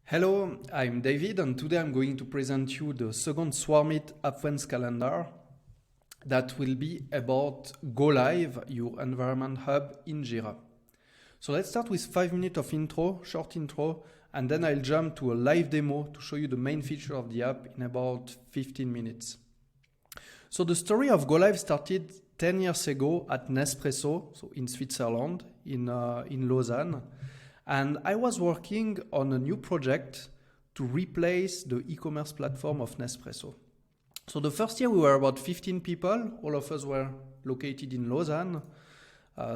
Hello, I'm David, and today I'm going to present you the second Swarmit Appvent Calendar that will be about Golive, your environment hub in Jira. So let's start with 5 minutes of intro, short intro, and then I'll jump to a live demo to show you the main feature of the app in about 15 minutes. So the story of Golive started 10 years ago at Nespresso, so in Switzerland, in Lausanne. And I was working on a new project to replace the e-commerce platform of Nespresso. So the first year we were about 15 people, all of us were located in Lausanne.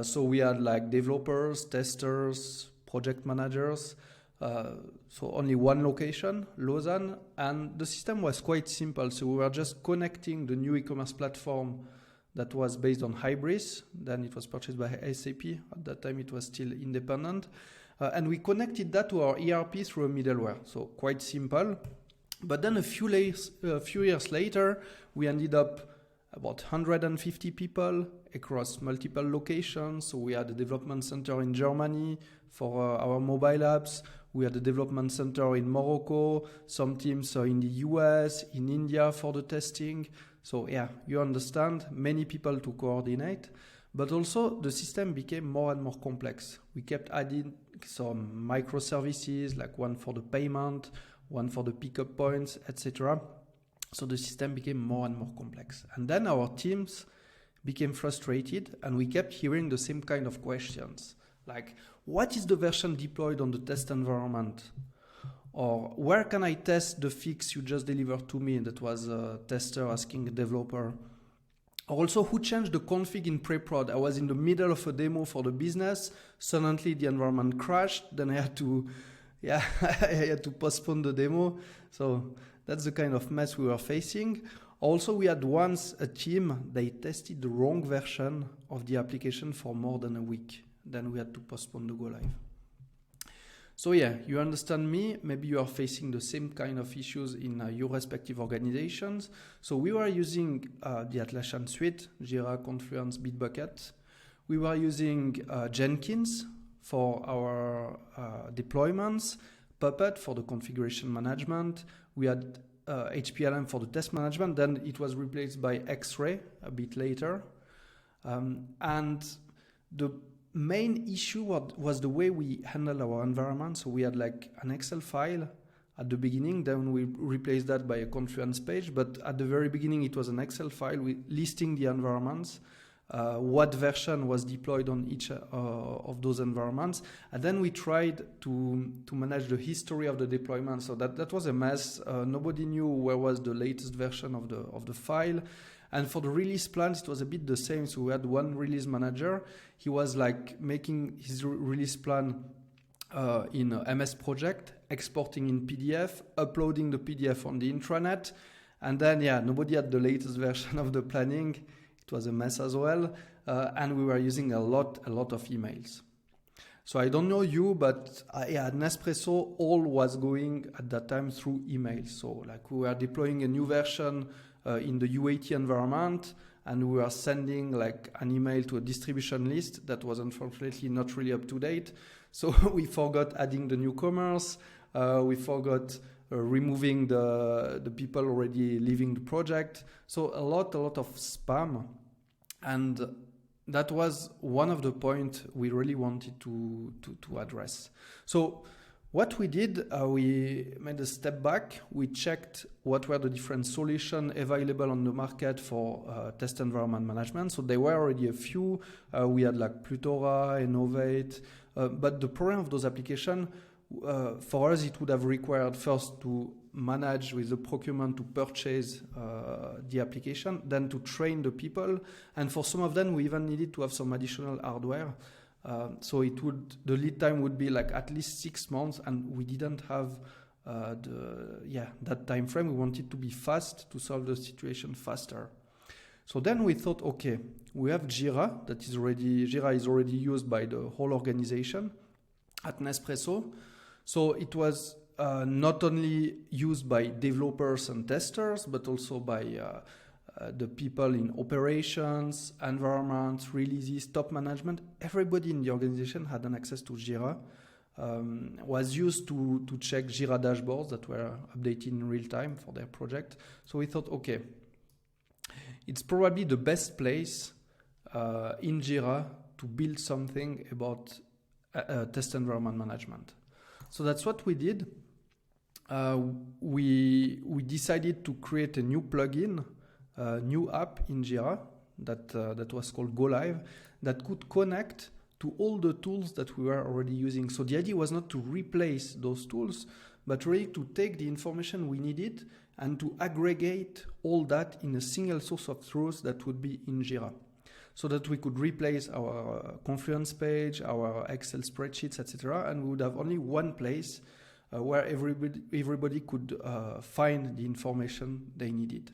So we had like developers, testers, project managers. So only one location, Lausanne, and the system was quite simple. So we were just connecting the new e-commerce platform that was based on Hybris. Then it was purchased by SAP. At that time it was still independent. And we connected that to our ERP through a middleware, so quite simple. But then a few years later, we ended up about 150 people across multiple locations. So we had a development center in Germany for our mobile apps. We had a development center in Morocco. Some teams are in the US, in India for the testing. So yeah, you understand, many people to coordinate. But also the system became more and more complex. We kept adding some microservices, like one for the payment, one for the pickup points, etc. So the system became more and more complex. And then our teams became frustrated and we kept hearing the same kind of questions. Like, what is the version deployed on the test environment? Or where can I test the fix you just delivered to me? That was a tester asking a developer. Also, who changed the config in pre-prod? I was in the middle of a demo for the business. Suddenly the environment crashed. Then I had to postpone the demo. So that's the kind of mess we were facing. Also, we had once a team, they tested the wrong version of the application for more than a week. Then we had to postpone the go live. So yeah, you understand me, maybe you are facing the same kind of issues in your respective organizations. So we were using the Atlassian suite, Jira, Confluence, Bitbucket. We were using Jenkins for our deployments, Puppet for the configuration management. We had HPLM for the test management, then it was replaced by X-Ray a bit later. And the main issue was the way we handled our environment. So we had like an Excel file at the beginning, then we replaced that by a Confluence page. But at the very beginning, it was an Excel file listing the environments, what version was deployed on each of those environments. And then we tried to manage the history of the deployment. So that was a mess. Nobody knew where was the latest version of the file. And for the release plans, it was a bit the same. So we had one release manager. He was like making his release plan in a MS project, exporting in PDF, uploading the PDF on the intranet. And then, yeah, nobody had the latest version of the planning. It was a mess as well. And we were using a lot of emails. So I don't know you, but at Nespresso, all was going at that time through emails. So like we were deploying a new version in the UAT environment, and we were sending like an email to a distribution list that was unfortunately not really up to date. So we forgot adding the newcomers, we forgot removing the people already leaving the project. So a lot of spam, and that was one of the points we really wanted to address. So what we did, we made a step back. We checked what were the different solutions available on the market for test environment management. So there were already a few. We had like Plutora, Innovate. But the problem of those applications, for us, it would have required first to manage with the procurement to purchase the application, then to train the people. And for some of them, we even needed to have some additional hardware. So the lead time would be like at least 6 months, and we didn't have that time frame. We wanted to be fast to solve the situation faster. So then we thought, okay, we have Jira Jira is already used by the whole organization at Nespresso. So it was not only used by developers and testers, but also by the people in operations, environments, releases, top management. Everybody in the organization had an access to Jira. was used to check Jira dashboards that were updated in real time for their project. So we thought, okay, it's probably the best place in Jira to build something about test environment management. So that's what we did. We decided to create a new plugin, a new app in Jira that was called Golive, that could connect to all the tools that we were already using. So the idea was not to replace those tools, but really to take the information we needed and to aggregate all that in a single source of truth that would be in Jira, so that we could replace our Confluence page, our Excel spreadsheets, etc., and we would have only one place where everybody could find the information they needed.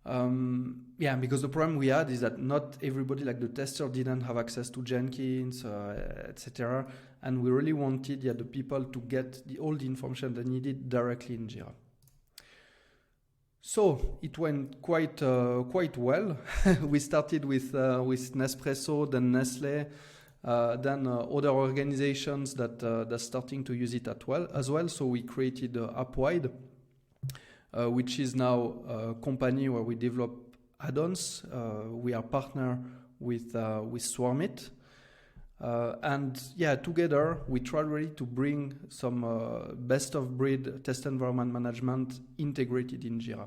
Because the problem we had is that not everybody, like the tester, didn't have access to Jenkins, etc. And we really wanted the people to get all the information they needed directly in Jira. So it went quite well. We started with Nespresso, then Nestle, then other organizations that starting to use it as well. So we created Apwide, which is now a company where we develop add-ons. We are partner with Swarmit. Together we try really to bring some best-of-breed test environment management integrated in Jira.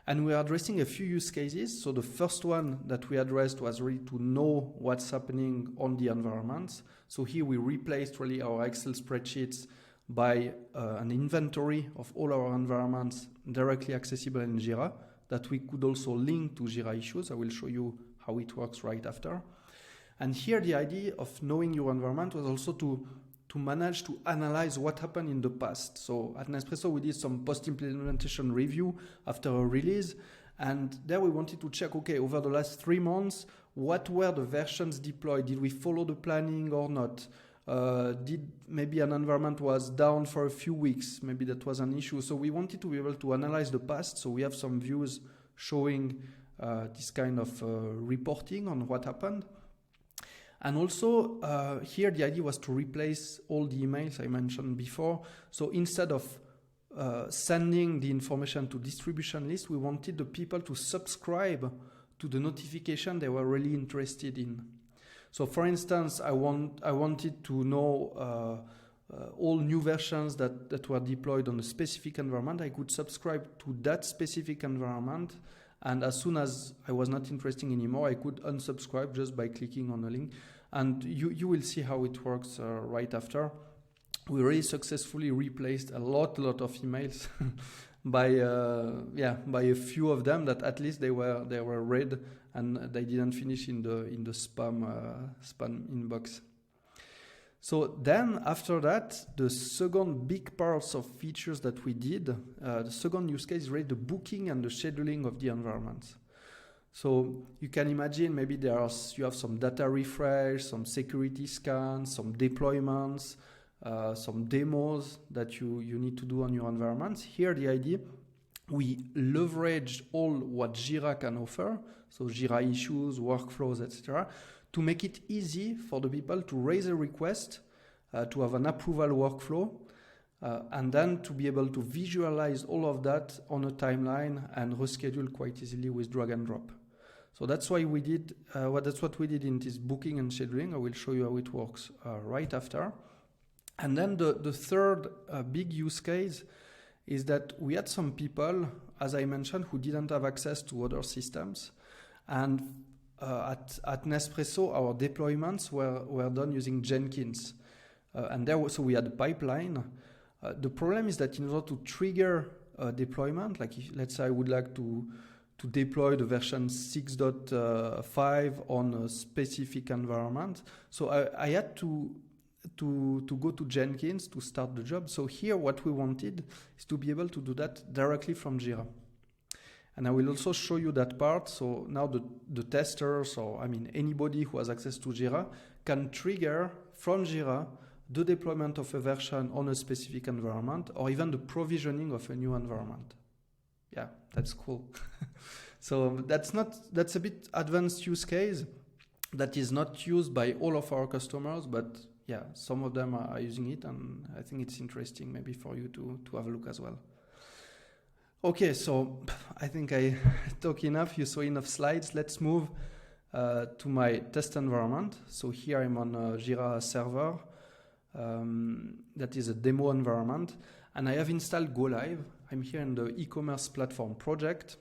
And we are addressing a few use cases. So the first one that we addressed was really to know what's happening on the environments. So here we replaced really our Excel spreadsheets by an inventory of all our environments directly accessible in Jira that we could also link to Jira issues. I will show you how it works right after. And here the idea of knowing your environment was also to manage to analyze what happened in the past. So at Nespresso we did some post-implementation review after a release, and there we wanted to check, okay, over the last 3 months, what were the versions deployed? Did we follow the planning or not? Did maybe an environment was down for a few weeks? Maybe that was an issue. So we wanted to be able to analyze the past. So we have some views showing this kind of reporting on what happened. And also here the idea was to replace all the emails I mentioned before. So instead of sending the information to distribution list, we wanted the people to subscribe to the notification they were really interested in. So for instance, I wanted to know all new versions that were deployed on a specific environment. I could subscribe to that specific environment, and as soon as I was not interested anymore, I could unsubscribe just by clicking on a link. And you will see how it works right after. We really successfully replaced a lot of emails by a few of them that at least they were read and they didn't finish in the spam inbox. So then after that, the second big parts of features that we did, the second use case is really the booking and the scheduling of the environments. So you can imagine maybe you have some data refresh, some security scans, some deployments, some demos that you need to do on your environments. Here the idea, we leverage all what Jira can offer, so Jira issues, workflows, etc., to make it easy for the people to raise a request, to have an approval workflow, and then to be able to visualize all of that on a timeline and reschedule quite easily with drag and drop. So that's why we did. That's what we did in this booking and scheduling. I will show you how it works right after. And then the third big use case is that we had some people, as I mentioned, who didn't have access to other systems, and at Nespresso our deployments were done using Jenkins, so we had a pipeline. The problem is that in order to trigger a deployment, like let's say I would like to deploy the version 6.5 on a specific environment, so I had to go to Jenkins to start the job. So here what we wanted is to be able to do that directly from Jira. And I will also show you that part. So now the testers, or anybody who has access to Jira, can trigger from Jira the deployment of a version on a specific environment, or even the provisioning of a new environment. Yeah, that's cool. So that's a bit advanced use case that is not used by all of our customers, but yeah, some of them are using it, and I think it's interesting maybe for you to have a look as well. Okay, so I think I talk enough, you saw enough slides. Let's move to my test environment. So here I'm on a Jira server. That is a demo environment, and I have installed Golive. I'm here in the e-commerce platform project.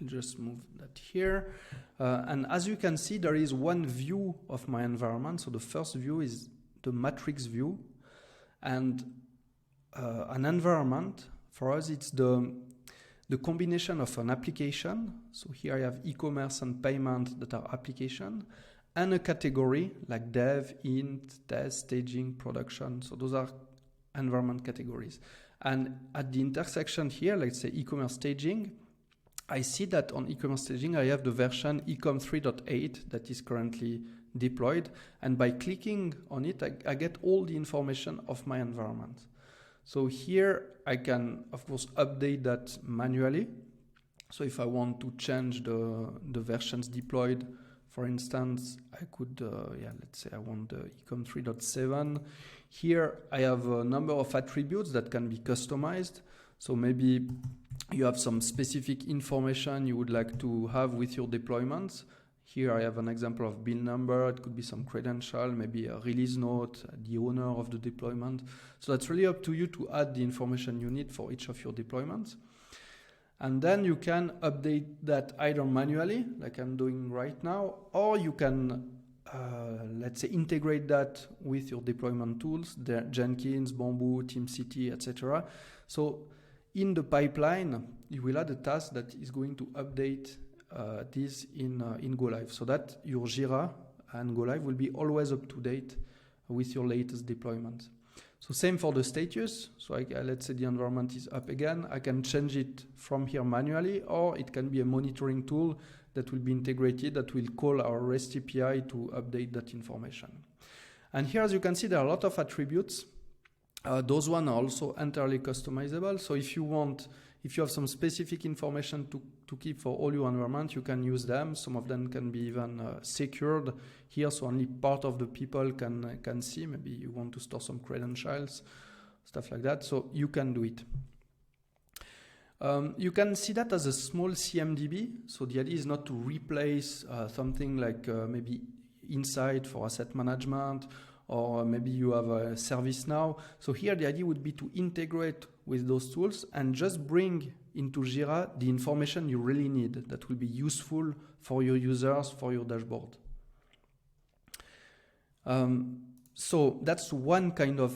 I'll just move that here. And as you can see, there is one view of my environment. So the first view is the matrix view. And an environment, for us, it's the combination of an application. So here I have e-commerce and payment that are application, and a category like dev, int, test, staging, production. So those are environment categories. And at the intersection here, let's say e-commerce staging, I see that on e-commerce staging, I have the version ecom 3.8 that is currently deployed. And by clicking on it, I get all the information of my environment. So here I can, of course, update that manually. So if I want to change the versions deployed, for instance, I could, let's say I want the ecom 3.7. Here I have a number of attributes that can be customized. So maybe you have some specific information you would like to have with your deployments. Here I have an example of bill number. It could be some credential, maybe a release note, the owner of the deployment. So that's really up to you to add the information you need for each of your deployments. And then you can update that either manually, like I'm doing right now, or you can, let's say, integrate that with your deployment tools, the Jenkins, Bamboo, TeamCity, etc. So in the pipeline, you will add a task that is going to update this in Golive, so that your Jira and Golive will be always up to date with your latest deployment. So same for the status. So let's say the environment is up again. I can change it from here manually, or it can be a monitoring tool that will be integrated that will call our REST API to update that information. And here, as you can see, there are a lot of attributes. Those ones are also entirely customizable. So if you have some specific information to keep for all your environment, you can use them. Some of them can be even secured here, so only part of the people can see. Maybe you want to store some credentials, stuff like that. So you can do it. You can see that as a small CMDB. So the idea is not to replace something like maybe Insight for asset management, or maybe you have a ServiceNow. So here the idea would be to integrate with those tools and just bring into Jira the information you really need that will be useful for your users, for your dashboard. So that's one kind of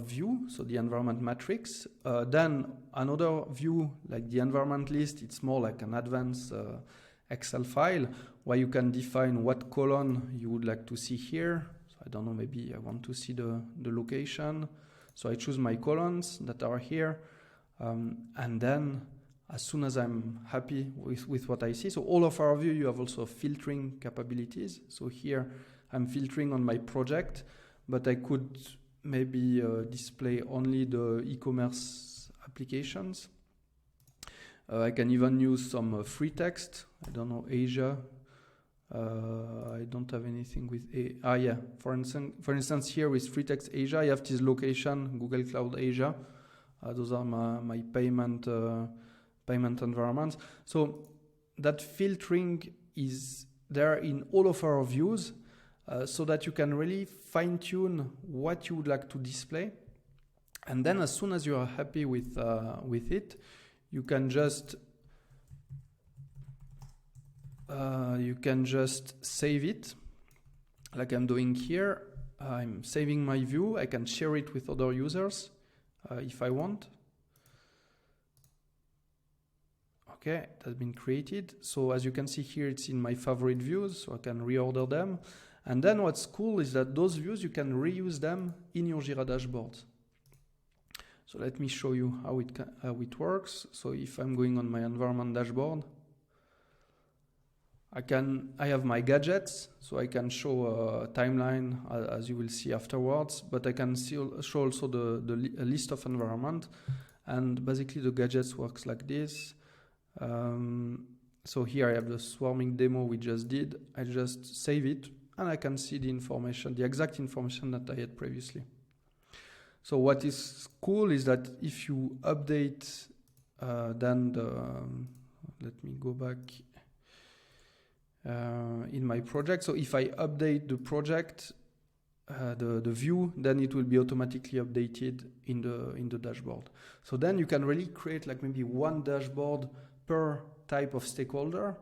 view, so the environment matrix. Then another view, like the environment list, it's more like an advanced Excel file where you can define what column you would like to see here. So I don't know, maybe I want to see the location. So I choose my columns that are here. And then as soon as I'm happy with what I see, so all of our view, you have also filtering capabilities. So here I'm filtering on my project, but I could maybe display only the e-commerce applications. I can even use some free text. I don't know, Asia. I don't have anything with yeah. For instance, here with free text Asia, I have this location, Google Cloud Asia. Those are my payment environments. So that filtering is there in all of our views, so that you can really fine-tune what you would like to display. And then as soon as you are happy with it, you can just save it, like I'm doing here. I'm saving my view. I can share it with other users if I want. Okay, it has been created. So as you can see here, it's in my favorite views, so I can reorder them. And then what's cool is that those views, you can reuse them in your Jira dashboard. So let me show you how it works. So if I'm going on my environment dashboard, I have my gadgets, so I can show a timeline as you will see afterwards, but I can show also a list of environment, and basically the gadgets works like this. So here I have the swarming demo we just did. I just save it, and I can see the information, the exact information that I had previously. So what is cool is that if you update then let me go back in my project. So if I update the project, the view, then it will be automatically updated in the dashboard. So then you can really create like maybe one dashboard per type of stakeholder.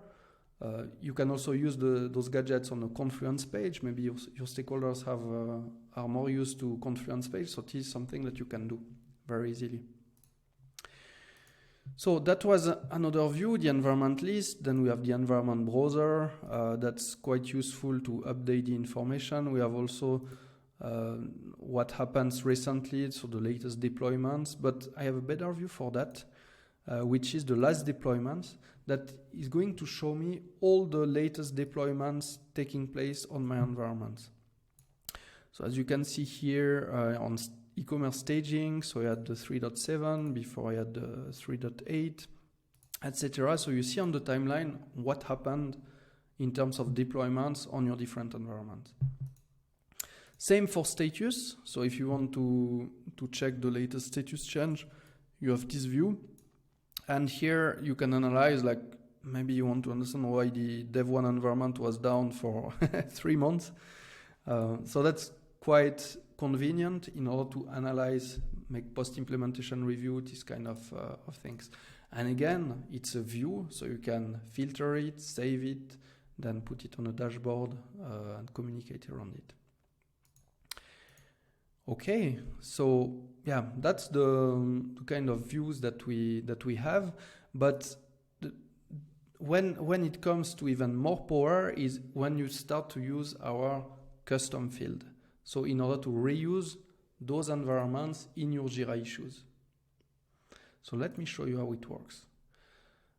You can also use those gadgets on a Confluence page. Maybe your stakeholders are more used to Confluence page, so it is something that you can do very easily. So that was another view, the environment list. Then we have the environment browser. That's quite useful to update the information. We have also what happens recently, so the latest deployments. But I have a better view for that, which is the last deployments. That is going to show me all the latest deployments taking place on my environment. So as you can see here on e-commerce staging, so I had the 3.7, before I had the 3.8, etc. So you see on the timeline what happened in terms of deployments on your different environments. Same for status. So if you want to check the latest status change, you have this view. And here you can analyze, like maybe you want to understand why the dev1 environment was down for 3 months. So that's quite convenient in order to analyze, make post-implementation review, this kind of things. And again, it's a view, so you can filter it, save it, then put it on a dashboard and communicate around it. Okay, so yeah, that's the kind of views that we have. But when it comes to even more power is when you start to use our custom field. So in order to reuse those environments in your Jira issues. So let me show you how it works.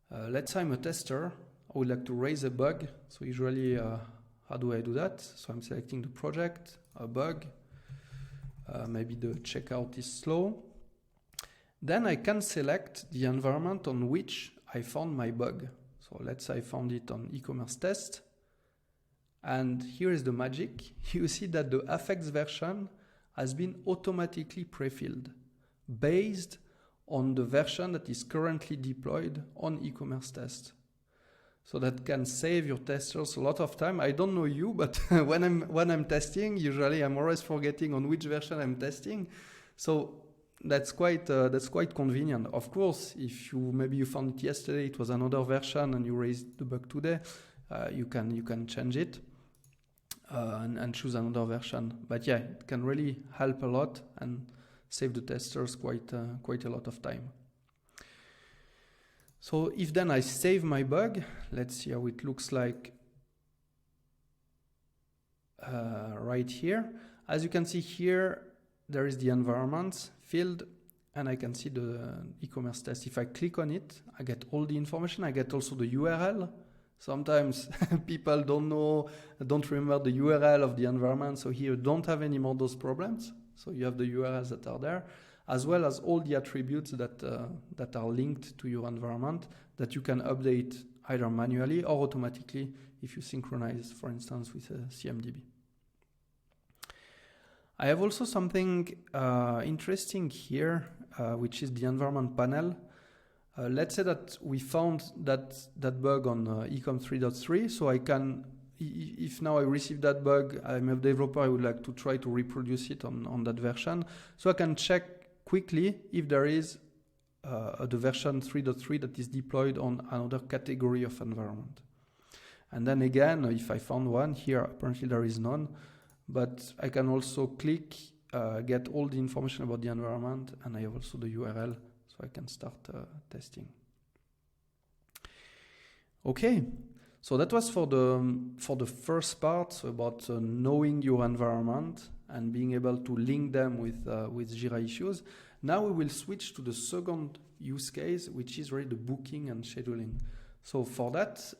Let's say I'm a tester. I would like to raise a bug. So usually, how do I do that? So I'm selecting the project, a bug. Maybe the checkout is slow. Then I can select the environment on which I found my bug. So let's say I found it on e-commerce test. And here is the magic. You see that the affects version has been automatically pre-filled based on the version that is currently deployed on e-commerce test. So that can save your testers a lot of time. I don't know you, but when I'm testing, usually I'm always forgetting on which version I'm testing. So that's quite convenient. Of course, if maybe you found it yesterday, it was another version, and you raised the bug today, you can change it and choose another version. But yeah, it can really help a lot and save the testers quite a lot of time. So if then I save my bug, let's see how it looks like right here. As you can see here, there is the environment field, and I can see the e-commerce test. If I click on it, I get all the information. I get also the URL. Sometimes people don't remember the URL of the environment. So here you don't have any more those problems. So you have the URLs that are there, as well as all the attributes that are linked to your environment that you can update either manually or automatically if you synchronize, for instance, with CMDB. I have also something interesting here, which is the environment panel. Let's say that we found that bug on ecom 3.3, so I can, if now I receive that bug, I'm a developer, I would like to try to reproduce it on that version, so I can check quickly if there is the version 3.3 that is deployed on another category of environment. And then again, if I found one, here apparently there is none, but I can also click, get all the information about the environment, and I have also the URL, so I can start testing. Okay, so that was for the first part, so about knowing your environment and being able to link them with Jira issues. Now we will switch to the second use case, which is really the booking and scheduling. So for that,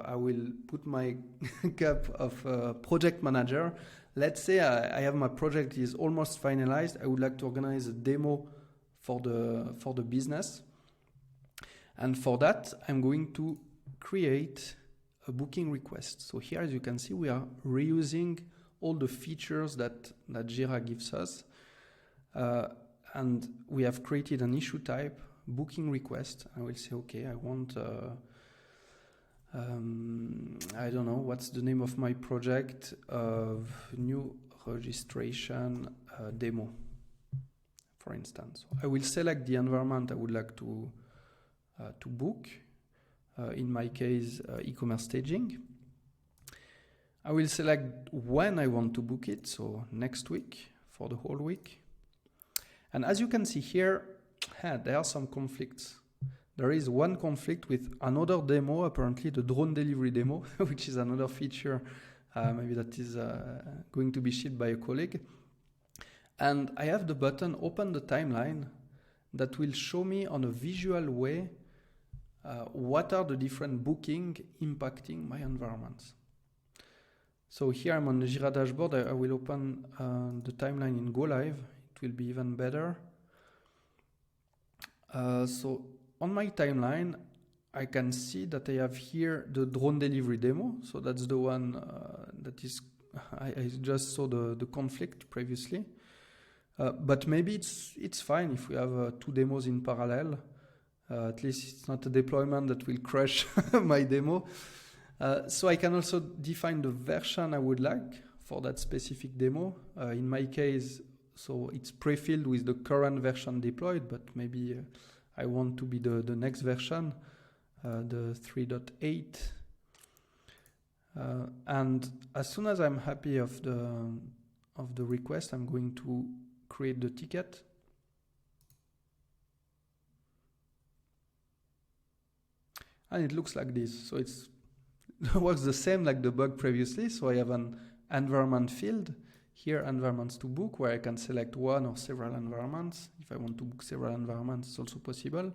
I will put my cap of project manager. Let's say I have my project is almost finalized. I would like to organize a demo for the business. And for that, I'm going to create a booking request. So here, as you can see, we are reusing all the features that Jira gives us. And we have created an issue type, booking request. I will say, okay, I want, I don't know, what's the name of my project, of new registration demo, for instance. So I will select the environment I would like to book. In my case, e-commerce staging. I will select when I want to book it, so next week for the whole week. And as you can see here, there are some conflicts. There is one conflict with another demo, apparently the drone delivery demo, which is another feature maybe that is going to be shipped by a colleague. And I have the button open the timeline that will show me on a visual way what are the different bookings impacting my environments. So here I'm on the Jira dashboard. I will open the timeline in Golive. It will be even better. So on my timeline, I can see that I have here the drone delivery demo. So that's the one that is, I just saw the conflict previously. But maybe it's fine if we have 2 demos in parallel. At least it's not a deployment that will crash my demo. So I can also define the version I would like for that specific demo. In my case, so it's pre-filled with the current version deployed, but maybe I want to be the next version, the 3.8. And as soon as I'm happy of the request, I'm going to create the ticket. And it looks like this. So it works the same like the bug previously. So I have an environment field, here environments to book, where I can select one or several environments. If I want to book several environments, it's also possible.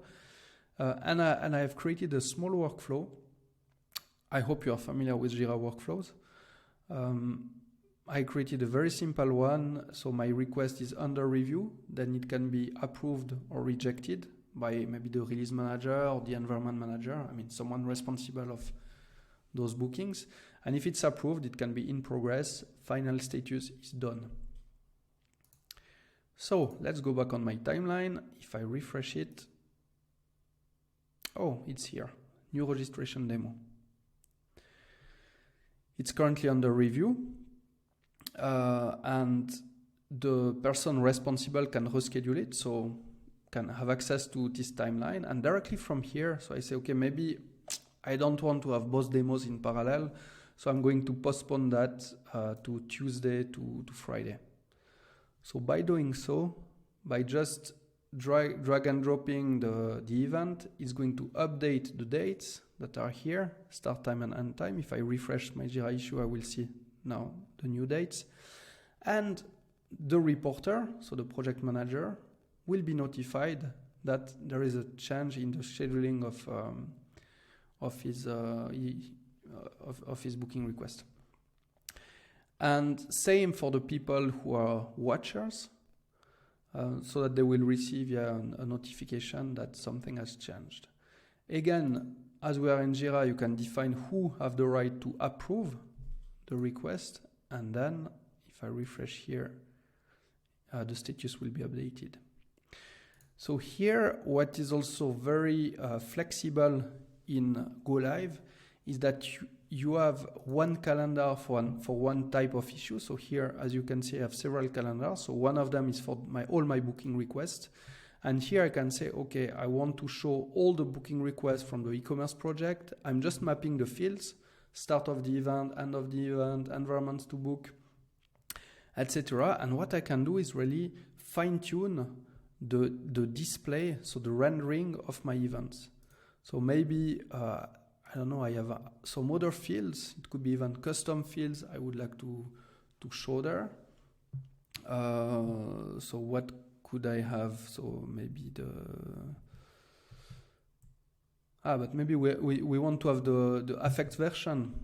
And I have created a small workflow. I hope you are familiar with Jira workflows. I created a very simple one. So my request is under review. Then it can be approved or rejected by maybe the release manager or the environment manager. I mean, someone responsible of those bookings. And if it's approved, it can be in progress. Final status is done. So let's go back on my timeline. If I refresh it, oh, it's here. New registration demo. It's currently under review. And the person responsible can reschedule it. So can have access to this timeline, and directly from here, so I say, okay, maybe I don't want to have both demos in parallel, so I'm going to postpone that to Tuesday to Friday. So by doing so, by just drag and dropping the event, it's going to update the dates that are here, start time and end time. If I refresh my Jira issue, I will see now the new dates. And the reporter, so the project manager, will be notified that there is a change in the scheduling of his booking request. And same for the people who are watchers, so that they will receive a notification that something has changed. Again, as we are in Jira, you can define who have the right to approve the request, and then if I refresh here, the status will be updated. So here, what is also very flexible in Golive is that you have one calendar for one type of issue. So here, as you can see, I have several calendars. So one of them is for all my booking requests. And here I can say, okay, I want to show all the booking requests from the e-commerce project. I'm just mapping the fields, start of the event, end of the event, environments to book, etc. And what I can do is really fine-tune the display, so the rendering of my events. So maybe, I don't know, I have some other fields. It could be even custom fields I would like to show there. So what could I have? So maybe but maybe we want to have the affect version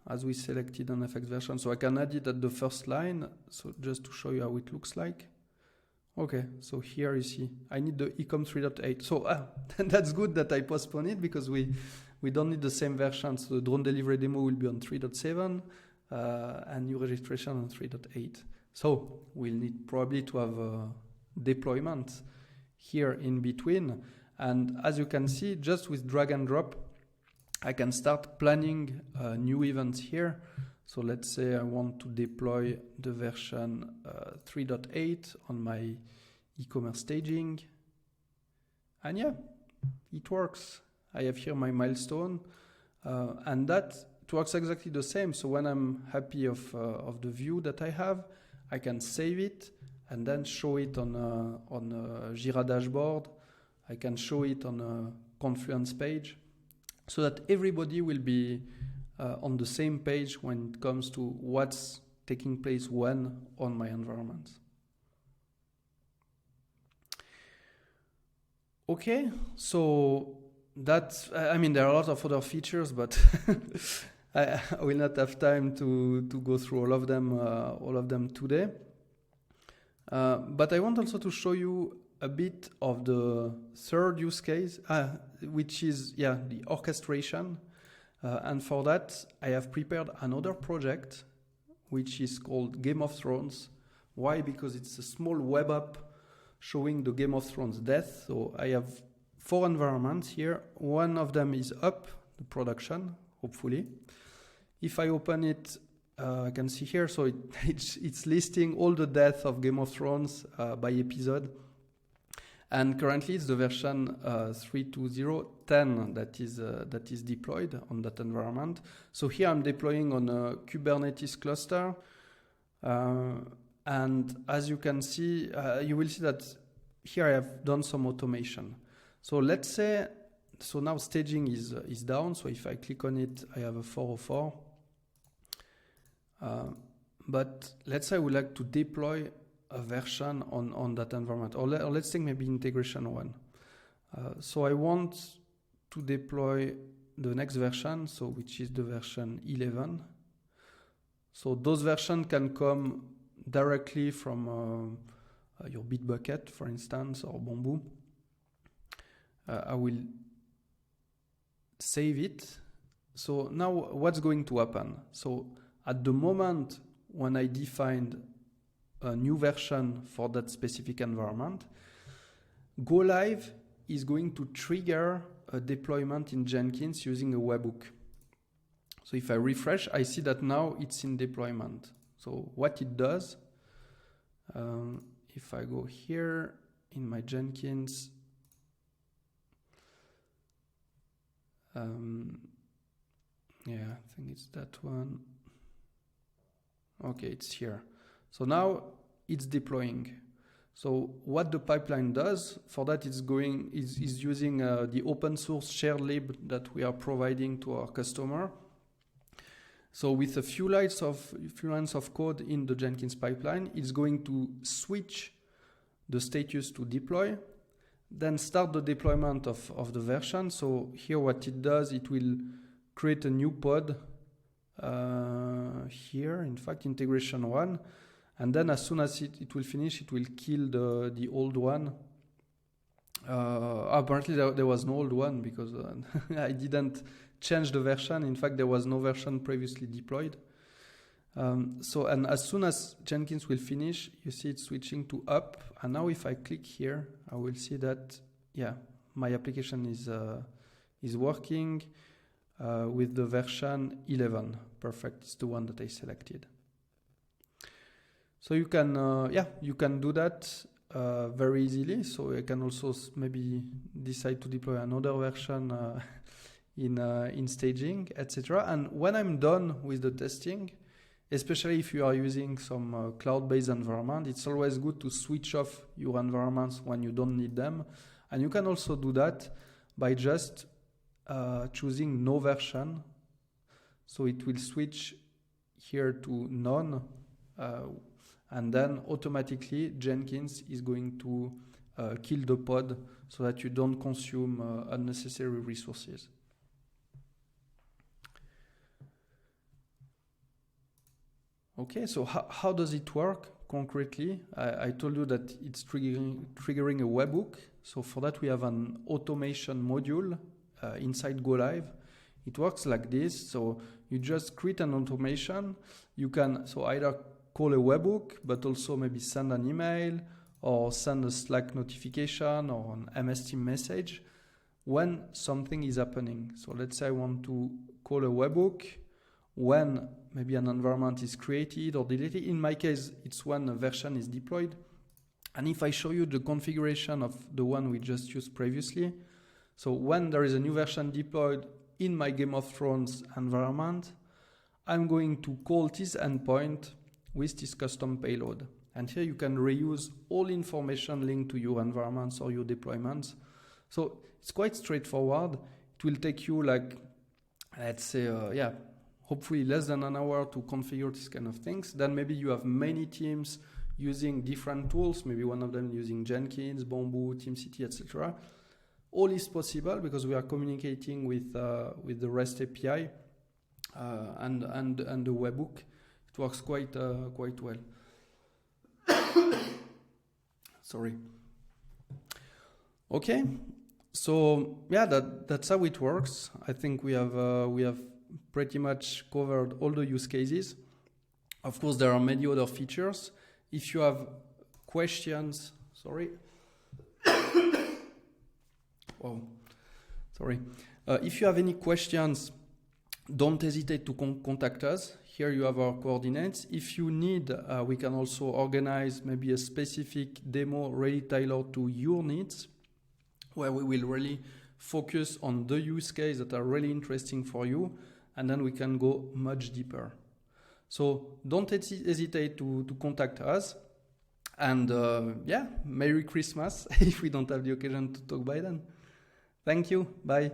as we selected an affect version. So I can add it at the first line. So just to show you how it looks like. Okay, so here you see, I need the ecom 3.8. So that's good that I postpone it because we we don't need the same version. So the drone delivery demo will be on 3.7 and new registration on 3.8. So we'll need probably to have a deployment here in between. And as you can see, just with drag and drop, I can start planning new events here. So let's say I want to deploy the version 3.8 on my e-commerce staging. And yeah, it works. I have here my milestone, and that it works exactly the same. So when I'm happy of the view that I have, I can save it and then show it on a Jira dashboard. I can show it on a Confluence page, so that everybody will be on the same page when it comes to what's taking place when on my environment. Okay, so that's, I mean, there are a lot of other features, but I will not have time to go through all of them today. But I want also to show you a bit of the third use case, which is the orchestration. And for that, I have prepared another project, which is called Game of Thrones. Why? Because it's a small web app showing the Game of Thrones death. So I have 4 environments here. One of them is up, the production, hopefully. If I open it, I can see here, so it's listing all the deaths of Game of Thrones by episode. And currently it's the version 3.2.0.10 that is deployed on that environment. So here I'm deploying on a Kubernetes cluster. And as you can see, you will see that here I have done some automation. So let's say, so now staging is down. So if I click on it, I have a 404. But let's say I would like to deploy a version on that environment, or let's take maybe integration 1. So I want to deploy the next version, so which is the version 11. So those versions can come directly from your Bitbucket, for instance, or Bamboo. I will save it. So now what's going to happen? So at the moment when I defined a new version for that specific environment, Golive is going to trigger a deployment in Jenkins using a webhook. So if I refresh, I see that now it's in deployment. So what it does, if I go here in my Jenkins, I think it's that one. Okay, it's here. So now it's deploying. So what the pipeline does for that is using the open source shared lib that we are providing to our customer. So with a few lines of code in the Jenkins pipeline, it's going to switch the status to deploy, then start the deployment of the version. So here what it does, it will create a new pod here, in fact, integration 1. And then as soon as it will finish, it will kill the old one. Apparently there was no old one because I didn't change the version. In fact, there was no version previously deployed. And as soon as Jenkins will finish, you see it switching to up. And now if I click here, I will see that, my application is working with the version 11. Perfect, it's the one that I selected. So you can do that very easily. So I can also maybe decide to deploy another version in staging, etc. And when I'm done with the testing, especially if you are using some cloud-based environment, it's always good to switch off your environments when you don't need them. And you can also do that by just choosing no version. So it will switch here to none. And then automatically Jenkins is going to kill the pod so that you don't consume unnecessary resources. Okay, so how does it work concretely? I told you that it's triggering a webhook. So for that we have an automation module inside Golive. It works like this. So you just create an automation. You can either call a webhook, but also maybe send an email or send a Slack notification or an MS Team message when something is happening. So let's say I want to call a webhook when maybe an environment is created or deleted. In my case, it's when a version is deployed. And if I show you the configuration of the one we just used previously, so when there is a new version deployed in my Game of Thrones environment, I'm going to call this endpoint with this custom payload. And here you can reuse all information linked to your environments or your deployments. So it's quite straightforward. It will take you like, let's say, hopefully less than an hour to configure these kind of things. Then maybe you have many teams using different tools, maybe one of them using Jenkins, Bamboo, TeamCity, etc. All is possible because we are communicating with the REST API and the webhook. It works quite well. Sorry. Okay, so yeah, that's how it works. I think we have pretty much covered all the use cases. Of course, there are many other features. If you have questions, if you have any questions, don't hesitate to contact us. Here you have our coordinates. If you need, we can also organize maybe a specific demo really tailored to your needs, where we will really focus on the use cases that are really interesting for you, and then we can go much deeper. So don't hesitate to contact us. And Merry Christmas if we don't have the occasion to talk by then. Thank you. Bye.